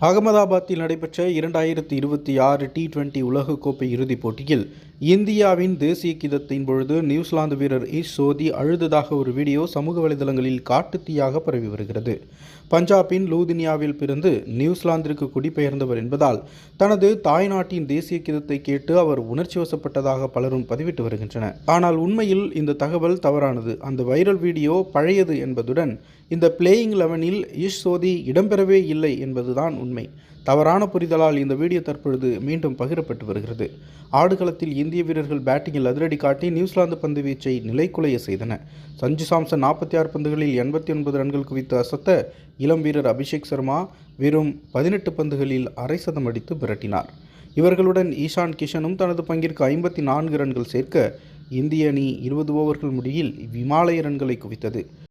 அகமதாபாத்தில் நடைபெற்ற 2026 T20 உலகக்கோப்பை இறுதிப் போட்டியில் இந்தியாவின் தேசிய கீதத்தின் பொழுது நியூசிலாந்து வீரர் ஈஷ் சோதி அழுததாக ஒரு வீடியோ சமூக வலைதளங்களில் காட்டுத்தீயாக பரவி வருகிறது. பஞ்சாபின் லூதினியாவில் பிறந்து நியூசிலாந்திற்கு குடிபெயர்ந்தவர் என்பதால் தனது தாய்நாட்டின் தேசிய கீதத்தை கேட்டு அவர் உணர்ச்சி வசப்பட்டதாக பலரும் பதிவிட்டு வருகின்றனர். ஆனால் உண்மையில் இந்த தகவல் தவறானது. அந்த வைரல் வீடியோ பழையது என்பதுடன் இந்த பிளேயிங் 11இல் ஈஷ் சோதி இடம்பெறவே இல்லை என்பதுதான் உண்மை. தவறான புரிதலால் இந்த வீடியோ தற்பொழுது மீண்டும் பகிரப்பட்டு வருகிறது. ஆடுகளத்தில் இந்திய வீரர்கள் பேட்டிங்கில் அதிரடி காட்டி நியூசிலாந்து பந்து வீச்சை நிலைக்குலைய செய்தனர். சஞ்சு சாம்சன் 46 பந்துகளில் 89 ரன்கள் குவித்து அசத்த இளம் வீரர் அபிஷேக் சர்மா வெறும் 18 பந்துகளில் அரை சதம் அடித்து மிரட்டினார். இவர்களுடன் ஈஷான் கிஷனும் தனது பங்கிற்கு 54 ரன்கள் சேர்க்க இந்திய அணி 20 ஓவர்கள் முடிவில் இமாலய ரன்களை குவித்தது.